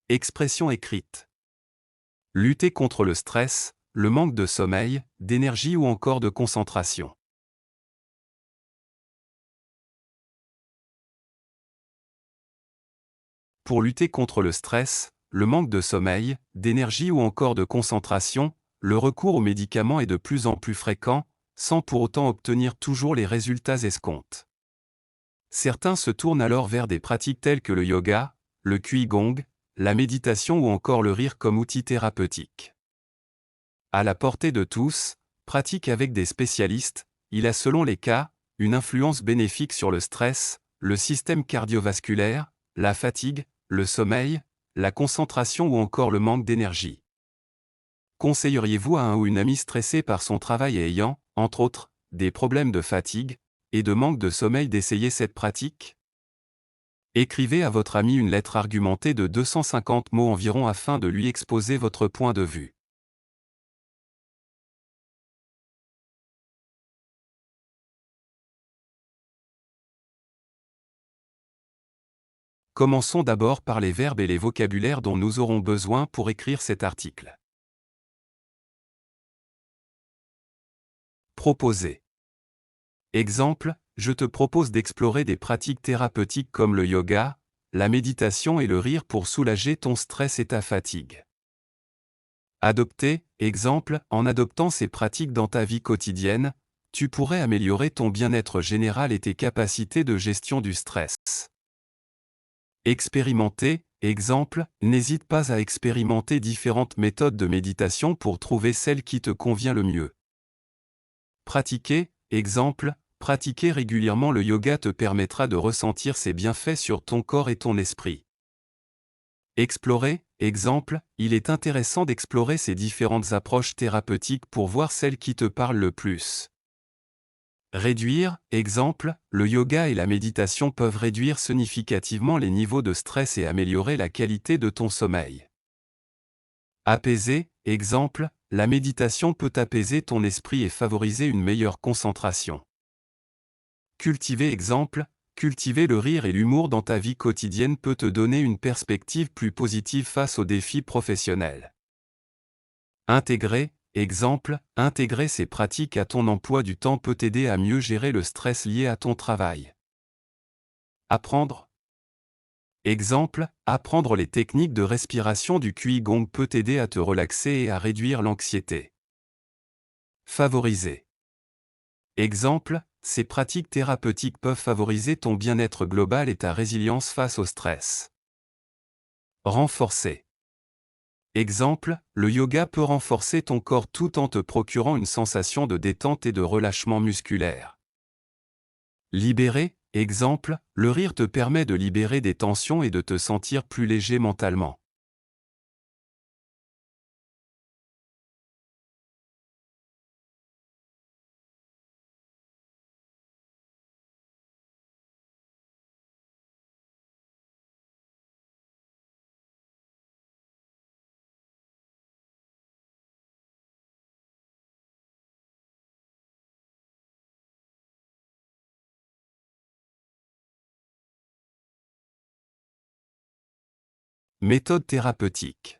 Expression écrite. Lutter contre le stress, le manque de sommeil, d'énergie ou encore de concentration. Pour lutter contre le stress, le manque de sommeil, d'énergie ou encore de concentration, le recours aux médicaments est de plus en plus fréquent, sans pour autant obtenir toujours les résultats escomptés. Certains se tournent alors vers des pratiques telles que le yoga, le qigong, la méditation ou encore le rire comme outil thérapeutique. À la portée de tous, pratique avec des spécialistes, il a selon les cas, une influence bénéfique sur le stress, le système cardiovasculaire, la fatigue, le sommeil, la concentration ou encore le manque d'énergie. Conseilleriez-vous à un ou une amie stressée par son travail et ayant, entre autres, des problèmes de fatigue et de manque de sommeil d'essayer cette pratique? Écrivez à votre ami une lettre argumentée de 250 mots environ afin de lui exposer votre point de vue. Commençons d'abord par les verbes et les vocabulaires dont nous aurons besoin pour écrire cet article. Proposer. Exemple, je te propose d'explorer des pratiques thérapeutiques comme le yoga, la méditation et le rire pour soulager ton stress et ta fatigue. Adopter. Exemple, en adoptant ces pratiques dans ta vie quotidienne, tu pourrais améliorer ton bien-être général et tes capacités de gestion du stress. Expérimenter. Exemple, n'hésite pas à expérimenter différentes méthodes de méditation pour trouver celle qui te convient le mieux. Pratiquer. Exemple, pratiquer régulièrement le yoga te permettra de ressentir ses bienfaits sur ton corps et ton esprit. Explorer. Exemple, il est intéressant d'explorer ces différentes approches thérapeutiques pour voir celle qui te parle le plus. Réduire. Exemple, le yoga et la méditation peuvent réduire significativement les niveaux de stress et améliorer la qualité de ton sommeil. Apaiser. Exemple, la méditation peut apaiser ton esprit et favoriser une meilleure concentration. Cultiver. Exemple, cultiver le rire et l'humour dans ta vie quotidienne peut te donner une perspective plus positive face aux défis professionnels. Intégrer. Exemple, intégrer ces pratiques à ton emploi du temps peut t'aider à mieux gérer le stress lié à ton travail. Apprendre. Exemple, apprendre les techniques de respiration du qigong peut t'aider à te relaxer et à réduire l'anxiété. Favoriser. Exemple, ces pratiques thérapeutiques peuvent favoriser ton bien-être global et ta résilience face au stress. Renforcer. Exemple, le yoga peut renforcer ton corps tout en te procurant une sensation de détente et de relâchement musculaire. Libérer. Exemple, le rire te permet de libérer des tensions et de te sentir plus léger mentalement. Méthode thérapeutique.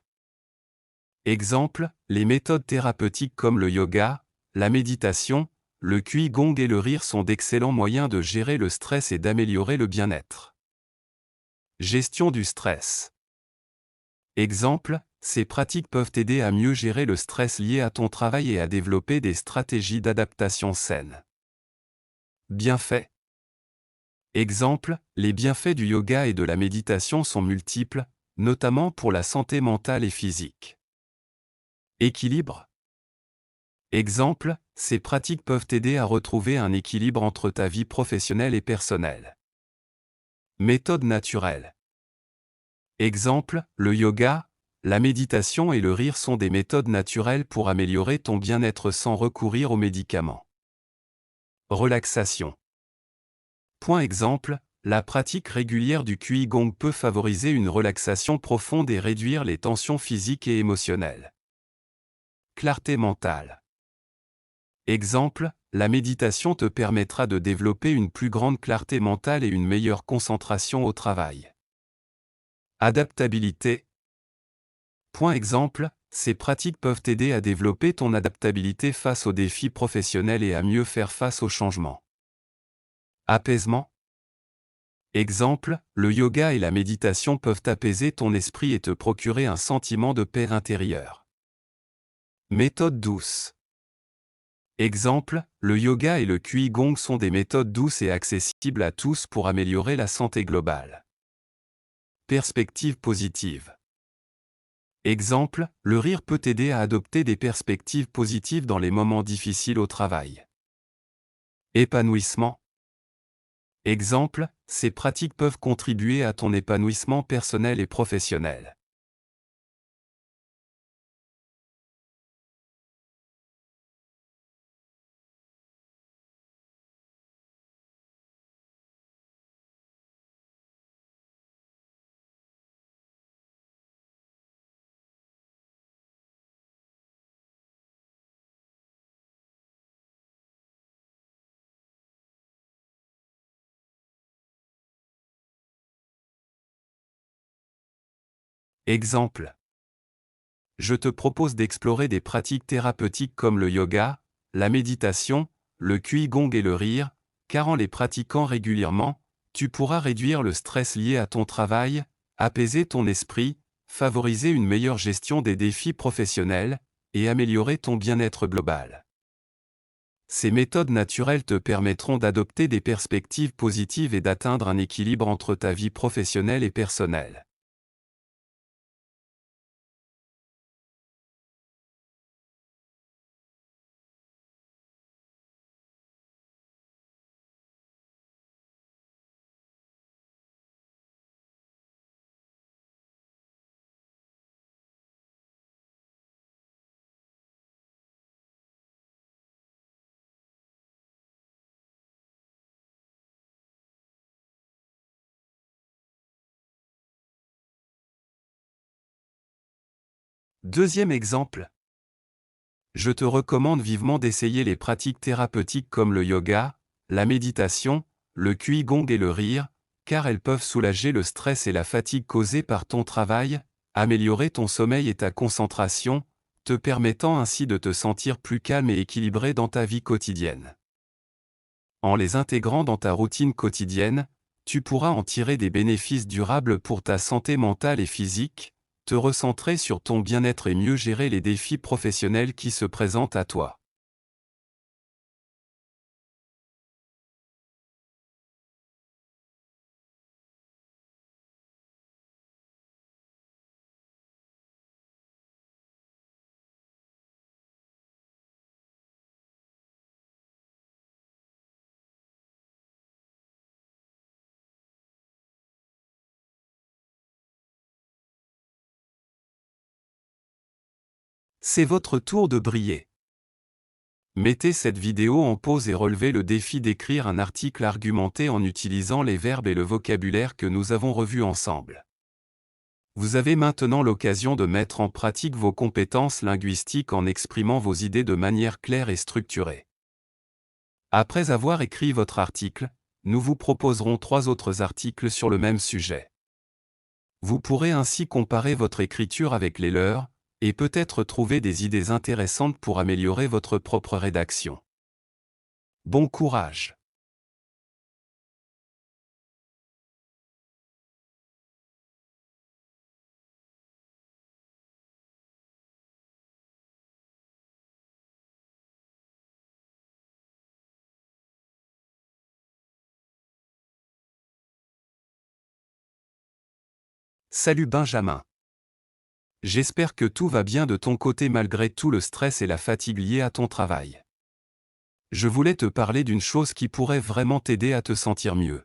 Exemple, les méthodes thérapeutiques comme le yoga, la méditation, le qigong et le rire sont d'excellents moyens de gérer le stress et d'améliorer le bien-être. Gestion du stress. Exemple, ces pratiques peuvent t'aider à mieux gérer le stress lié à ton travail et à développer des stratégies d'adaptation saines. Bienfaits. Exemple, les bienfaits du yoga et de la méditation sont multiples, notamment pour la santé mentale et physique. Équilibre. Exemple, ces pratiques peuvent t'aider à retrouver un équilibre entre ta vie professionnelle et personnelle. Méthode naturelle. Exemple, le yoga, la méditation et le rire sont des méthodes naturelles pour améliorer ton bien-être sans recourir aux médicaments. Relaxation. Point exemple, la pratique régulière du qigong peut favoriser une relaxation profonde et réduire les tensions physiques et émotionnelles. Clarté mentale. Exemple, la méditation te permettra de développer une plus grande clarté mentale et une meilleure concentration au travail. Adaptabilité. Point exemple, ces pratiques peuvent t'aider à développer ton adaptabilité face aux défis professionnels et à mieux faire face aux changements. Apaisement. Exemple, le yoga et la méditation peuvent apaiser ton esprit et te procurer un sentiment de paix intérieure. Méthode douce. Exemple, le yoga et le Qigong sont des méthodes douces et accessibles à tous pour améliorer la santé globale. Perspective positive. Exemple, le rire peut t'aider à adopter des perspectives positives dans les moments difficiles au travail. Épanouissement. Exemple, ces pratiques peuvent contribuer à ton épanouissement personnel et professionnel. Exemple. Je te propose d'explorer des pratiques thérapeutiques comme le yoga, la méditation, le Qigong et le rire, car en les pratiquant régulièrement, tu pourras réduire le stress lié à ton travail, apaiser ton esprit, favoriser une meilleure gestion des défis professionnels, et améliorer ton bien-être global. Ces méthodes naturelles te permettront d'adopter des perspectives positives et d'atteindre un équilibre entre ta vie professionnelle et personnelle. Deuxième exemple. Je te recommande vivement d'essayer les pratiques thérapeutiques comme le yoga, la méditation, le Qigong et le rire, car elles peuvent soulager le stress et la fatigue causés par ton travail, améliorer ton sommeil et ta concentration, te permettant ainsi de te sentir plus calme et équilibré dans ta vie quotidienne. En les intégrant dans ta routine quotidienne, tu pourras en tirer des bénéfices durables pour ta santé mentale et physique, te recentrer sur ton bien-être et mieux gérer les défis professionnels qui se présentent à toi. C'est votre tour de briller. Mettez cette vidéo en pause et relevez le défi d'écrire un article argumenté en utilisant les verbes et le vocabulaire que nous avons revus ensemble. Vous avez maintenant l'occasion de mettre en pratique vos compétences linguistiques en exprimant vos idées de manière claire et structurée. Après avoir écrit votre article, nous vous proposerons 3 autres articles sur le même sujet. Vous pourrez ainsi comparer votre écriture avec les leurs, et peut-être trouver des idées intéressantes pour améliorer votre propre rédaction. Bon courage! Salut Benjamin. J'espère que tout va bien de ton côté malgré tout le stress et la fatigue liés à ton travail. Je voulais te parler d'une chose qui pourrait vraiment t'aider à te sentir mieux.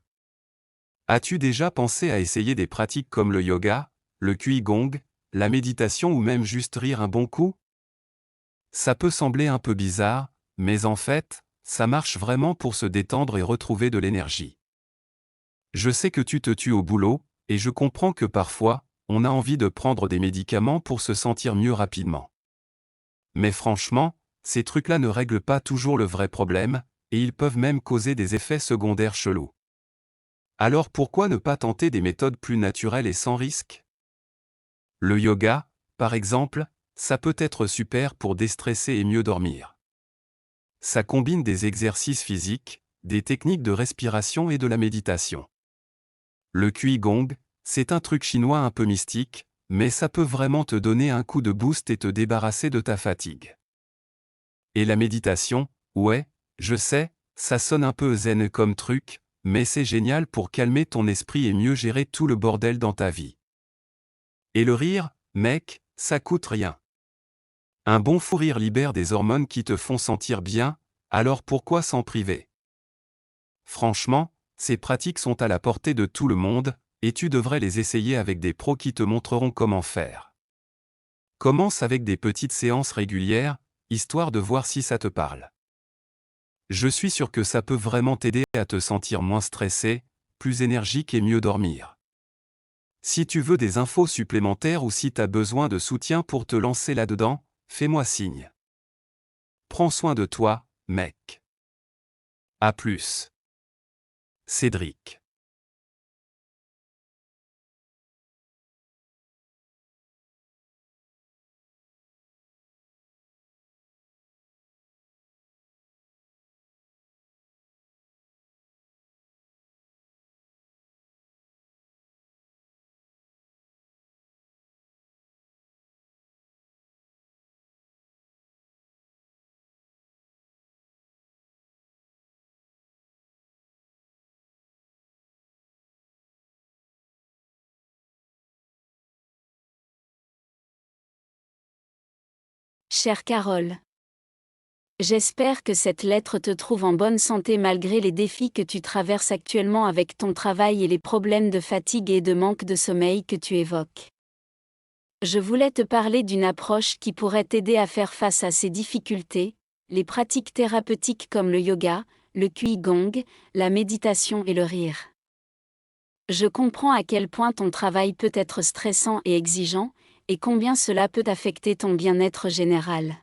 As-tu déjà pensé à essayer des pratiques comme le yoga, le Qigong, la méditation ou même juste rire un bon coup? Ça peut sembler un peu bizarre, mais en fait, ça marche vraiment pour se détendre et retrouver de l'énergie. Je sais que tu te tues au boulot, et je comprends que parfois, on a envie de prendre des médicaments pour se sentir mieux rapidement. Mais franchement, ces trucs-là ne règlent pas toujours le vrai problème, et ils peuvent même causer des effets secondaires chelous. Alors pourquoi ne pas tenter des méthodes plus naturelles et sans risque? Le yoga, par exemple, ça peut être super pour déstresser et mieux dormir. Ça combine des exercices physiques, des techniques de respiration et de la méditation. Le Qigong, c'est un truc chinois un peu mystique, mais ça peut vraiment te donner un coup de boost et te débarrasser de ta fatigue. Et la méditation, ouais, je sais, ça sonne un peu zen comme truc, mais c'est génial pour calmer ton esprit et mieux gérer tout le bordel dans ta vie. Et le rire, mec, ça coûte rien. Un bon fou rire libère des hormones qui te font sentir bien, alors pourquoi s'en priver? Franchement, ces pratiques sont à la portée de tout le monde, et tu devrais les essayer avec des pros qui te montreront comment faire. Commence avec des petites séances régulières, histoire de voir si ça te parle. Je suis sûr que ça peut vraiment t'aider à te sentir moins stressé, plus énergique et mieux dormir. Si tu veux des infos supplémentaires ou si t'as besoin de soutien pour te lancer là-dedans, fais-moi signe. Prends soin de toi, mec. À plus. Cédric. Chère Carole, j'espère que cette lettre te trouve en bonne santé malgré les défis que tu traverses actuellement avec ton travail et les problèmes de fatigue et de manque de sommeil que tu évoques. Je voulais te parler d'une approche qui pourrait t'aider à faire face à ces difficultés, les pratiques thérapeutiques comme le yoga, le Qigong, la méditation et le rire. Je comprends à quel point ton travail peut être stressant et exigeant, et combien cela peut affecter ton bien-être général.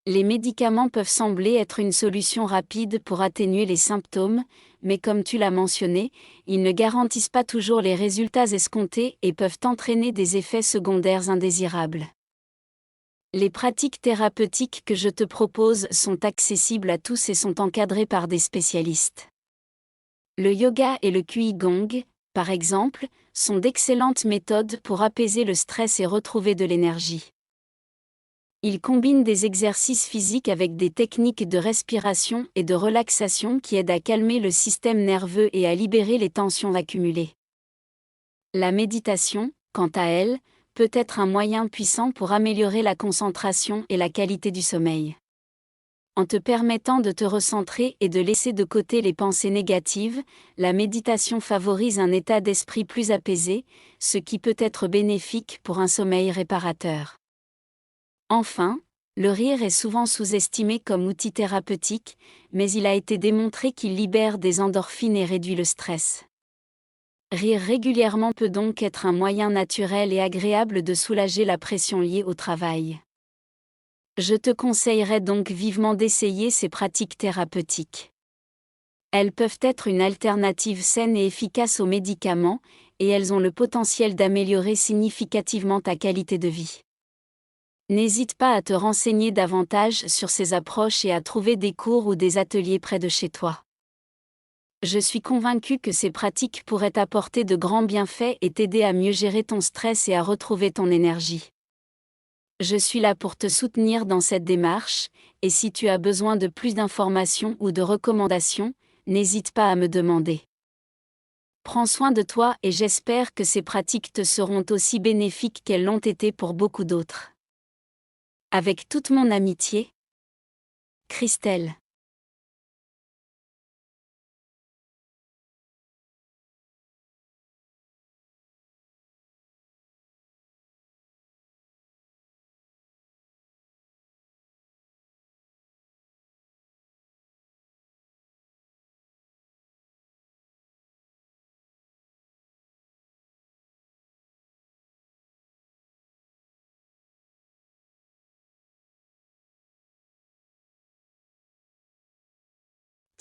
Les médicaments peuvent sembler être une solution rapide pour atténuer les symptômes, mais comme tu l'as mentionné, ils ne garantissent pas toujours les résultats escomptés et peuvent entraîner des effets secondaires indésirables. Les pratiques thérapeutiques que je te propose sont accessibles à tous et sont encadrées par des spécialistes. Le yoga et le Qigong, par exemple, sont d'excellentes méthodes pour apaiser le stress et retrouver de l'énergie. Il combine des exercices physiques avec des techniques de respiration et de relaxation qui aident à calmer le système nerveux et à libérer les tensions accumulées. La méditation, quant à elle, peut être un moyen puissant pour améliorer la concentration et la qualité du sommeil. En te permettant de te recentrer et de laisser de côté les pensées négatives, la méditation favorise un état d'esprit plus apaisé, ce qui peut être bénéfique pour un sommeil réparateur. Enfin, le rire est souvent sous-estimé comme outil thérapeutique, mais il a été démontré qu'il libère des endorphines et réduit le stress. Rire régulièrement peut donc être un moyen naturel et agréable de soulager la pression liée au travail. Je te conseillerais donc vivement d'essayer ces pratiques thérapeutiques. Elles peuvent être une alternative saine et efficace aux médicaments, et elles ont le potentiel d'améliorer significativement ta qualité de vie. N'hésite pas à te renseigner davantage sur ces approches et à trouver des cours ou des ateliers près de chez toi. Je suis convaincue que ces pratiques pourraient t'apporter de grands bienfaits et t'aider à mieux gérer ton stress et à retrouver ton énergie. Je suis là pour te soutenir dans cette démarche, et si tu as besoin de plus d'informations ou de recommandations, n'hésite pas à me demander. Prends soin de toi et j'espère que ces pratiques te seront aussi bénéfiques qu'elles l'ont été pour beaucoup d'autres. Avec toute mon amitié, Christelle.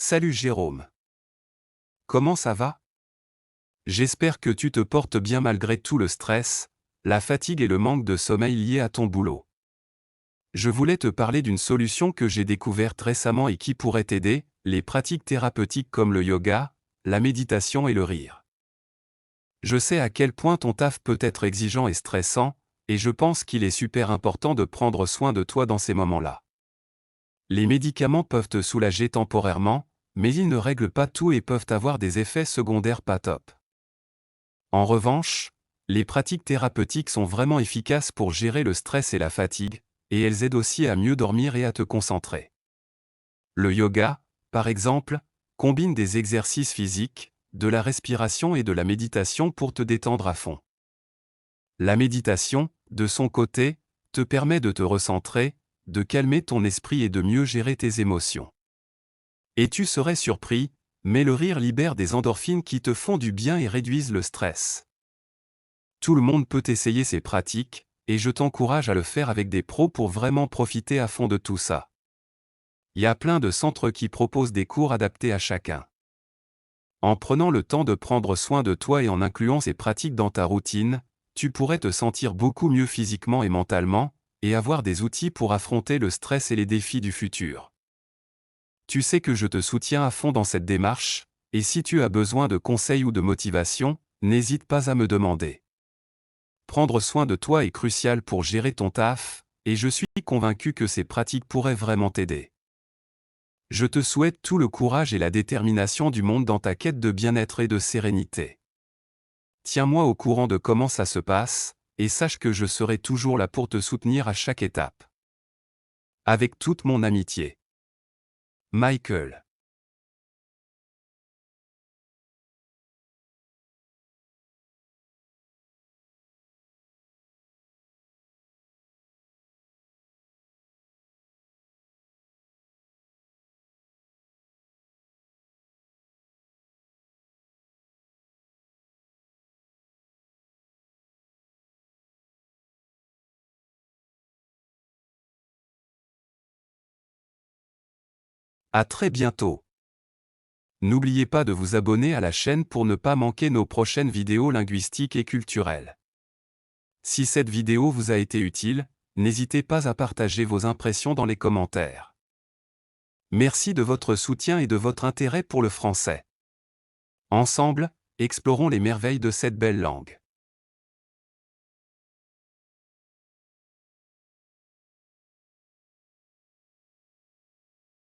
Salut Jérôme. Comment ça va? J'espère que tu te portes bien malgré tout le stress, la fatigue et le manque de sommeil liés à ton boulot. Je voulais te parler d'une solution que j'ai découverte récemment et qui pourrait t'aider, les pratiques thérapeutiques comme le yoga, la méditation et le rire. Je sais à quel point ton taf peut être exigeant et stressant, et je pense qu'il est super important de prendre soin de toi dans ces moments-là. Les médicaments peuvent te soulager temporairement, mais ils ne règlent pas tout et peuvent avoir des effets secondaires pas top. En revanche, les pratiques thérapeutiques sont vraiment efficaces pour gérer le stress et la fatigue, et elles aident aussi à mieux dormir et à te concentrer. Le yoga, par exemple, combine des exercices physiques, de la respiration et de la méditation pour te détendre à fond. La méditation, de son côté, te permet de te recentrer, de calmer ton esprit et de mieux gérer tes émotions. Et tu serais surpris, mais le rire libère des endorphines qui te font du bien et réduisent le stress. Tout le monde peut essayer ces pratiques, et je t'encourage à le faire avec des pros pour vraiment profiter à fond de tout ça. Il y a plein de centres qui proposent des cours adaptés à chacun. En prenant le temps de prendre soin de toi et en incluant ces pratiques dans ta routine, tu pourrais te sentir beaucoup mieux physiquement et mentalement, et avoir des outils pour affronter le stress et les défis du futur. Tu sais que je te soutiens à fond dans cette démarche, et si tu as besoin de conseils ou de motivation, n'hésite pas à me demander. Prendre soin de toi est crucial pour gérer ton taf, et je suis convaincu que ces pratiques pourraient vraiment t'aider. Je te souhaite tout le courage et la détermination du monde dans ta quête de bien-être et de sérénité. Tiens-moi au courant de comment ça se passe, et sache que je serai toujours là pour te soutenir à chaque étape. Avec toute mon amitié. Michael. À très bientôt. N'oubliez pas de vous abonner à la chaîne pour ne pas manquer nos prochaines vidéos linguistiques et culturelles. Si cette vidéo vous a été utile, n'hésitez pas à partager vos impressions dans les commentaires. Merci de votre soutien et de votre intérêt pour le français. Ensemble, explorons les merveilles de cette belle langue.